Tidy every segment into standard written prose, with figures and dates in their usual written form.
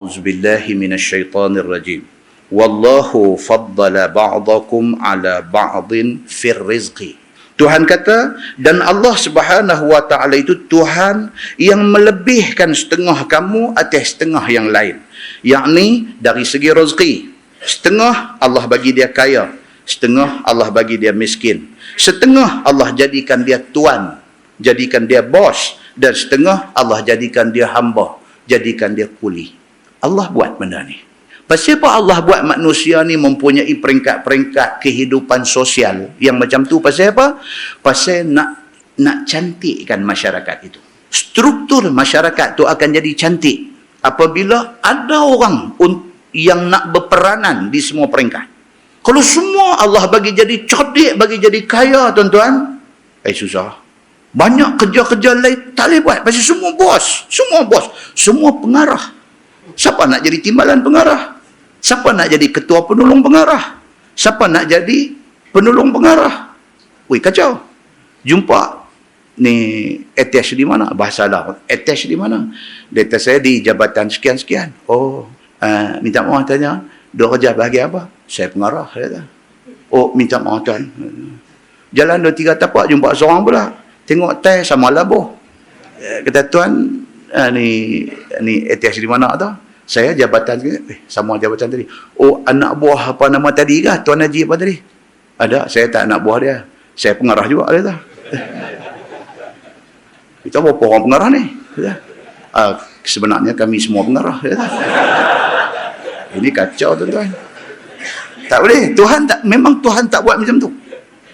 Auzubillahi minasyaitonir rajim. Wallahu faddala ba'dakum ala ba'din fir rizqi. Tuhan kata, dan Allah Subhanahu wa taala itu Tuhan yang melebihkan setengah kamu atas setengah yang lain. Yakni dari segi rezeki. Setengah Allah bagi dia kaya, setengah Allah bagi dia miskin. Setengah Allah jadikan dia tuan, jadikan dia bos, dan setengah Allah jadikan dia hamba, jadikan dia kuli. Allah buat benda ni. Pasal apa Allah buat manusia ni mempunyai peringkat-peringkat kehidupan sosial yang macam tu? Pasal apa? Pasal nak cantikkan masyarakat itu. Struktur masyarakat tu akan jadi cantik apabila ada orang yang nak berperanan di semua peringkat. Kalau semua Allah bagi jadi cerdik, bagi jadi kaya, tuan-tuan, susah. Banyak kerja-kerja lain tak boleh buat. Pasal semua bos, semua pengarah. Siapa nak jadi timbalan pengarah? Siapa nak jadi ketua penolong pengarah? Siapa nak jadi penolong pengarah? Wih, kacau. Jumpa ni attach di mana? Bahasa lah. Attach di mana? Data saya di jabatan sekian-sekian. Minta maaf tanya, duk kerja bahagian apa? Saya pengarah. Kata. Oh, minta maaf tuan. Jalan 2-3 tapak, jumpa seorang pula. Tengok teh sama labuh. Kata tuan, ni attach di mana tu? Saya jabatan sama jabatan tadi. Oh, anak buah apa nama tadi kah? Tuan Haji apa tadi? Ada, saya tak anak buah dia. Saya pengarah juga dia. Kita berapa orang pengarah ni? Sebenarnya kami semua pengarah dia. Ini kacau tuan-tuan. Tak boleh. Memang Tuhan tak buat macam tu.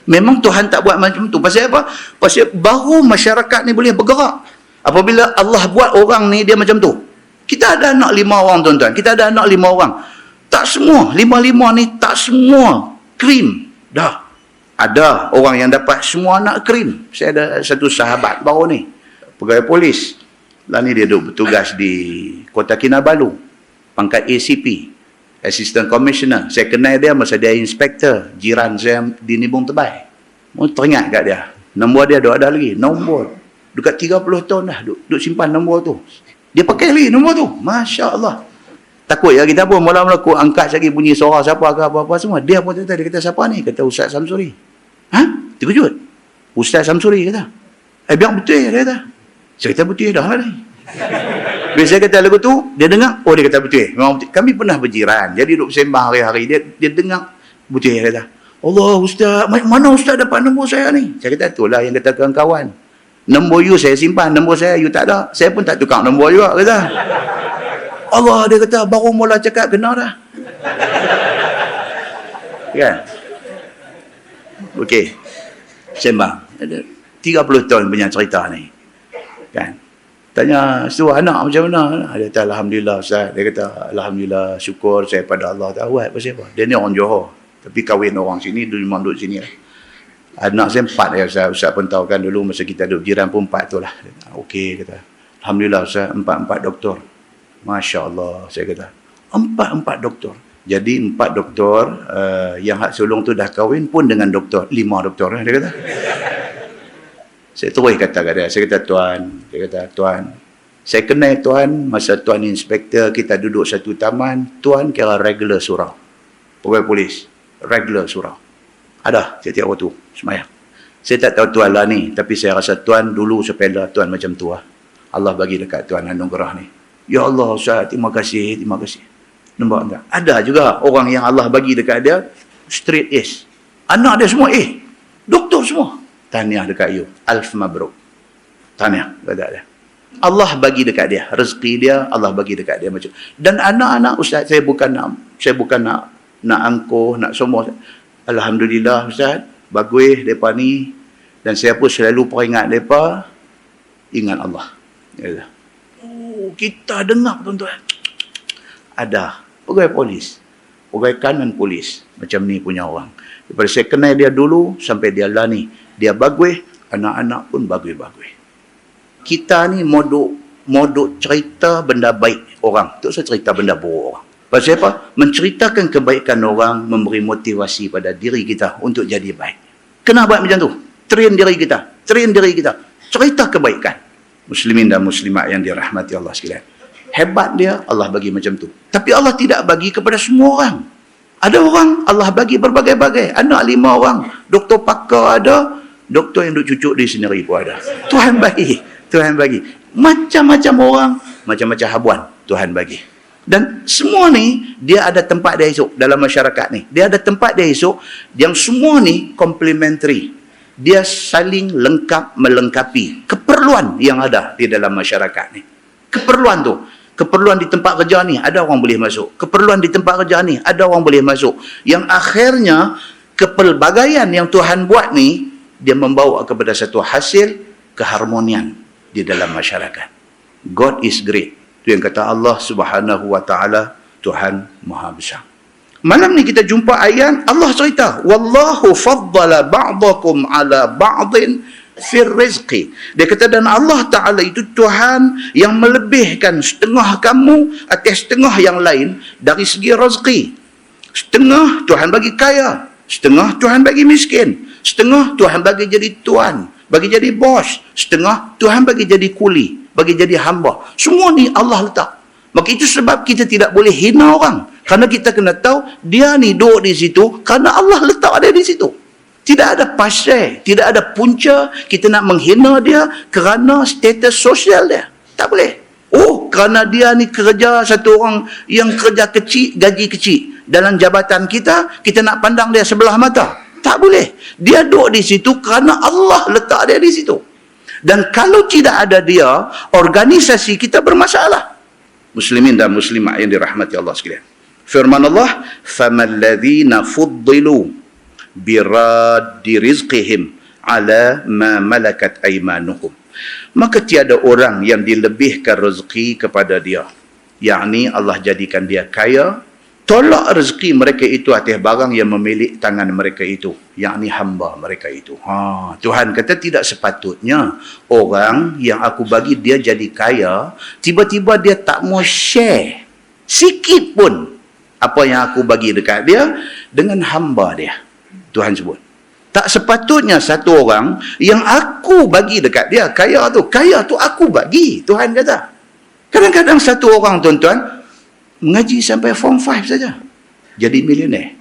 Memang Tuhan tak buat macam tu. Pasal apa? Pasal baru masyarakat ni boleh bergerak. Apabila Allah buat orang ni dia macam tu. Kita ada anak 5 orang tuan-tuan. Kita ada anak 5 orang. Tak semua. 5 ni tak semua krim. Dah. Ada orang yang dapat semua anak krim. Saya ada satu sahabat baru ni. Pegawai polis. Lah ni dia duduk bertugas di Kota Kinabalu. Pangkat ACP. Assistant Commissioner. Saya kenal dia masa dia inspektor. Jiran saya di Nibung Tebai. Teringat kat dia. Nombor dia ada lagi. Nombor. Dekat 30 tahun dah. Duk simpan nombor tu. Dia pakai lagi nombor tu. Masya Allah. Takut ya kita pun mula-mula aku angkat lagi bunyi suara siapa ke apa-apa semua. Dia pun dia kata siapa ni? Kata Ustaz Samsuri. Terkejut. Ustaz Samsuri kata. Biar betul dia kata. Saya kata betul dah lah ni. Bila saya kata lagu tu, dia dengar. Oh, dia kata betul. Memang betul. Kami pernah berjiran. Jadi duduk sembang hari-hari. Dia dengar. Betul dia kata. Allah Ustaz. Mana Ustaz dapat nombor saya ni? Saya kata itulah yang kata kawan-kawan. Nombor you saya simpan, nombor saya you tak ada. Saya pun tak tukar nombor juga, kata. Allah, dia kata, baru mula cakap, kena dah. Kan? Okey. Sembang. 30 tahun punya cerita ni. Kan? Tanya, anak macam mana? Dia kata, Alhamdulillah, Ustaz. Dia kata, Alhamdulillah, syukur saya pada Allah. Tak buat pasal apa? Dia ni orang Johor. Tapi kahwin orang sini, dia memang duduk sini lah. Anak saya 4 ya Ustaz pun tahu kan dulu masa kita duduk jiran pun 4 tu lah. Okey kata. Alhamdulillah Ustaz 4 doktor. Masya Allah saya kata. 4 doktor. Jadi 4 doktor yang hak sulung tu dah kahwin pun dengan doktor. 5 doktor dia kata. Saya terus kata kat dia. Saya kata tuan. Dia kata tuan. Saya kenal tuan masa tuan inspektor kita duduk satu taman. Tuan kira regular surau. Pegawai polis. Regular surau. Ada setiap waktu semayang. Saya tak tahu tuan lah ni. Tapi saya rasa tuan dulu sepeda tuan macam tu lah. Allah bagi dekat tuan anugerah ni. Ya Allah Ustaz, terima kasih. Terima kasih. Nampak tak? Ada juga orang yang Allah bagi dekat dia straight A's. Anak dia semua A. Doktor semua. Tahniah dekat you. Alf mabruk. Tahniah dekat dia. Allah bagi dekat dia. Rezeki dia Allah bagi dekat dia macam. Dan anak-anak Ustaz, saya bukan nak angkuh, nak semua. Alhamdulillah Ustaz, bagus mereka ni. Dan saya pun selalu peringat mereka, ingat Allah. Oh, kita dengar tuan-tuan. Ada pegawai polis, pegawai kanan polis, macam ni punya orang. Daripada saya kenal dia dulu, sampai dia lah ni. Dia bagus, anak-anak pun bagus-bagus. Kita ni modok cerita benda baik orang. Tak usah cerita benda buruk orang. Pasal apa? Menceritakan kebaikan orang, memberi motivasi pada diri kita untuk jadi baik. Kena buat macam tu. Train diri kita. Cerita kebaikan. Muslimin dan muslimat yang dirahmati Allah sekalian. hebat dia, Allah bagi macam tu. Tapi Allah tidak bagi kepada semua orang. Ada orang Allah bagi berbagai-bagai. Anak 5 orang, doktor pakar ada, doktor yang duk cucuk diri sendiri pun ada. Tuhan bagi. Tuhan bagi. Macam-macam orang, macam-macam habuan Tuhan bagi. Dan semua ni, dia ada tempat dia esok dalam masyarakat ni. Dia ada tempat dia esok, yang semua ni complementary. Dia saling lengkap melengkapi keperluan yang ada di dalam masyarakat ni. Keperluan tu. Keperluan di tempat kerja ni, ada orang boleh masuk. Keperluan di tempat kerja ni, ada orang boleh masuk. Yang akhirnya, kepelbagaian yang Tuhan buat ni, dia membawa kepada satu hasil keharmonian di dalam masyarakat. God is great. Itu yang kata Allah Subhanahu wa taala, Tuhan Maha Besar. Malam ni kita jumpa ayat Allah cerita, wallahu faddala ba'dakum ala ba'din fir rizqi. Dia kata, dan Allah Taala itu Tuhan yang melebihkan setengah kamu atas setengah yang lain dari segi rezeki. Setengah Tuhan bagi kaya, setengah Tuhan bagi miskin, setengah Tuhan bagi jadi tuan, bagi jadi bos, setengah Tuhan bagi jadi kuli, bagi jadi hamba. Semua ni Allah letak. Maka itu sebab kita tidak boleh hina orang. Kerana kita kena tahu, dia ni duduk di situ kerana Allah letak dia di situ. Tidak ada pasal, tidak ada punca kita nak menghina dia kerana status sosial dia. Tak boleh. Oh, kerana dia ni kerja satu orang yang kerja kecil, gaji kecil dalam jabatan kita, kita nak pandang dia sebelah mata. Tak boleh. Dia duduk di situ kerana Allah letak dia di situ. Dan kalau tidak ada dia, organisasi kita bermasalah. Muslimin dan muslimat yang dirahmati Allah sekalian. Firman Allah, فَمَا الَّذِينَ فُضِّلُوا بِرَادِّ رِزْقِهِمْ عَلَى مَا مَلَكَتْ أَيْمَانُهُمْ. Maka tiada orang yang dilebihkan rezeki kepada dia. Yakni Allah jadikan dia kaya, tolak rezeki mereka itu atas barang yang memilik tangan mereka itu. Yakni hamba mereka itu. Tuhan kata tidak sepatutnya orang yang aku bagi dia jadi kaya, tiba-tiba dia tak mau share sikit pun apa yang aku bagi dekat dia dengan hamba dia. Tuhan sebut. Tak sepatutnya satu orang yang aku bagi dekat dia, kaya tu aku bagi. Tuhan kata. Kadang-kadang satu orang, tuan-tuan, mengaji sampai form 5 saja. Jadi milioner.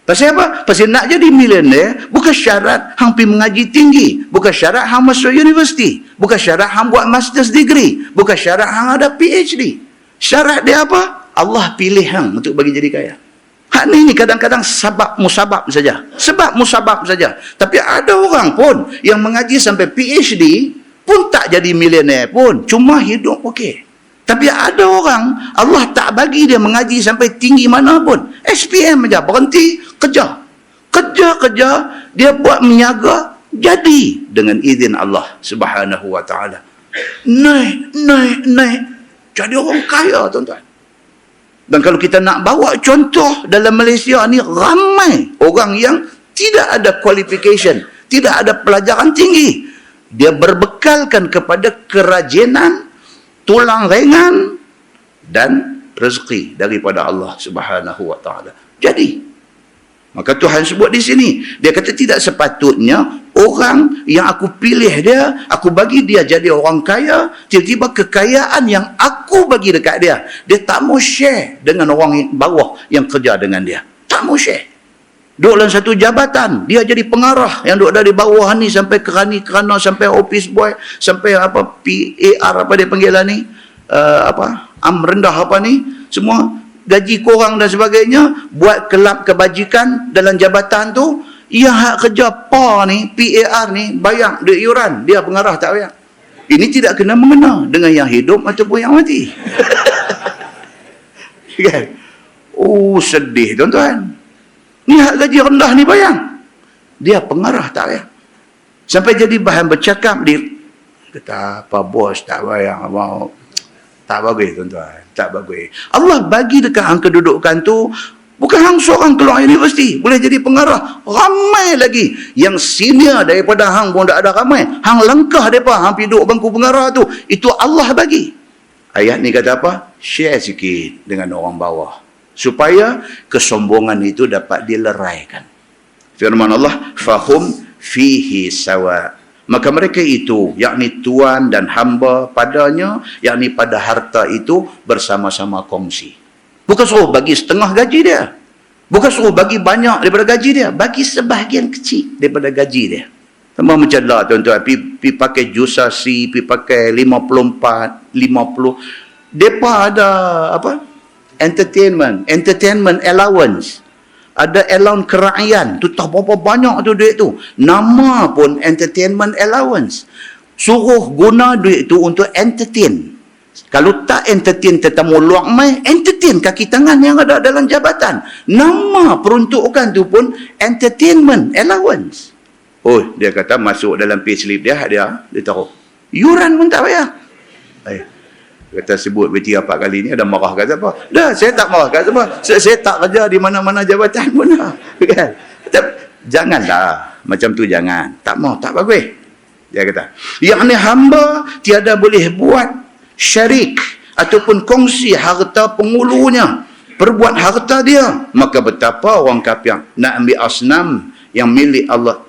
Pasal apa? Pasal nak jadi milioner, bukan syarat hang pergi mengaji tinggi. Bukan syarat hang masuk universiti. Bukan syarat hang buat master's degree. Bukan syarat hang ada PhD. Syarat dia apa? Allah pilih hang untuk bagi jadi kaya. Hak ni kadang-kadang sebab musabab saja. Sebab musabab saja. Tapi ada orang pun yang mengaji sampai PhD pun tak jadi milioner pun. Cuma hidup okey. Tapi ada orang, Allah tak bagi dia mengaji sampai tinggi mana pun. SPM saja, berhenti, kerja. Kerja, dia buat meniaga, jadi dengan izin Allah Subhanahu wa ta'ala. Naik. Jadi orang kaya, tuan-tuan. Dan kalau kita nak bawa contoh dalam Malaysia ni, ramai orang yang tidak ada qualification, tidak ada pelajaran tinggi. Dia berbekalkan kepada kerajinan, tulang ringan dan rezeki daripada Allah Subhanahu wa taala. Jadi, maka Tuhan sebut di sini, dia kata tidak sepatutnya orang yang aku pilih dia, aku bagi dia jadi orang kaya, tiba-tiba kekayaan yang aku bagi dekat dia, dia tak mau share dengan orang bawah yang kerja dengan dia. Tak mau share. Duduk dalam satu jabatan, dia jadi pengarah yang duduk dari bawah ni sampai kerana sampai office boy, sampai apa PAR apa dia panggil lah ni, rendah apa ni, semua gaji korang dan sebagainya, buat kelab kebajikan dalam jabatan tu, yang hak kerja PAR ni, PAR ni, bayar duit iuran, dia pengarah tak bayar. Ini tidak kena mengena dengan yang hidup ataupun yang mati. Kan? Oh, sedih tuan-tuan. Ni hak gaji rendah ni bayang. Dia pengarah tak bayang. Sampai jadi bahan bercakap dia kata apa bos tak bayang, mau tak bagus tuan-tuan, tak bagus. Allah bagi dekat hang kedudukan tu, bukan hang seorang keluar universiti boleh jadi pengarah, ramai lagi yang senior daripada hang pun tak ada ramai. Hang langkah depa hang pergi duduk bangku pengarah tu, itu Allah bagi. Ayat ni kata apa? Share sikit dengan orang bawah, supaya kesombongan itu dapat dileraikan. Firman Allah, fahum fihi sawa. maka mereka itu, yakni tuan dan hamba padanya, yakni pada harta itu bersama-sama kongsi. Bukan suruh bagi setengah gaji dia. Bukan suruh bagi banyak daripada gaji dia. Bagi sebahagian kecil daripada gaji dia. Sama macam lah tuan-tuan, pergi pakai jusasi, pergi pakai 54, 50. Mereka ada apa? Entertainment allowance. Ada allowance keraian. Tu tak berapa banyak tu duit tu. Nama pun entertainment allowance. Suruh guna duit tu untuk entertain. Kalau tak entertain tetamu luar mai, entertain kaki tangan yang ada dalam jabatan. Nama peruntukan tu pun entertainment allowance. Oh, dia kata masuk dalam payslip dia taruh. Yuran pun tak payah. Kata sebut bertiga 4 kali ni, ada marah kat siapa? Dah, saya tak marah kat siapa. Saya tak kerja di mana-mana jabatan pun dah. Kan? Janganlah. Macam tu jangan. Tak mau, tak bagus. Dia kata, yang ni hamba tiada boleh buat syarik ataupun kongsi harta pengulunya. Perbuat harta dia. Maka betapa orang kafir nak ambil asnam yang milik Allah.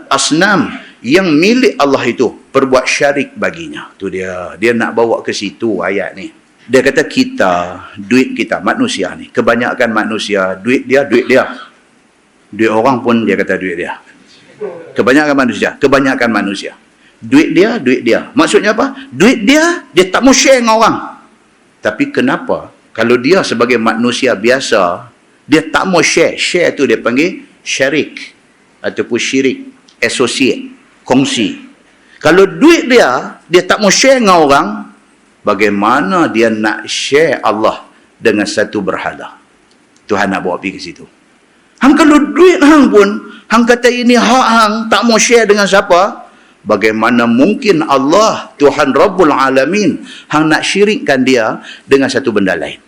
Asnam yang milik Allah itu perbuat syarik baginya. Tu dia nak bawa ke situ ayat ni. Dia kata duit kita manusia ni, kebanyakan manusia duit dia duit orang pun dia kata duit dia. Kebanyakan manusia duit dia. Maksudnya apa? Duit dia tak mau share dengan orang. Tapi kenapa kalau dia sebagai manusia biasa dia tak mau share tu dia panggil syarik ataupun syirik, associate, kongsi. Kalau duit dia tak mau share dengan orang, bagaimana dia nak share Allah dengan satu berhala? Tuhan nak bawa pergi ke situ. Hang kalau duit hang pun, hang kata ini hak hang, tak mau share dengan siapa, bagaimana mungkin Allah, Tuhan Rabbul Alamin, hang nak syirikkan dia dengan satu benda lain?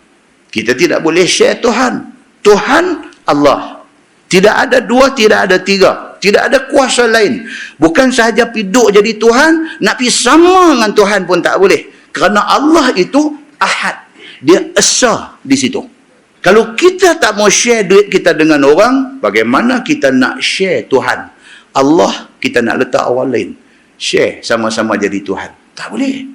Kita tidak boleh share Tuhan. Tuhan Allah. Tidak ada dua, tidak ada tiga. Tidak ada kuasa lain. Bukan sahaja piduk jadi Tuhan, nak pergi sama dengan Tuhan pun tak boleh. Kerana Allah itu ahad. Dia esa di situ. Kalau kita tak mau share duit kita dengan orang, bagaimana kita nak share Tuhan? Allah kita nak letak orang lain. Share sama-sama jadi Tuhan. Tak boleh.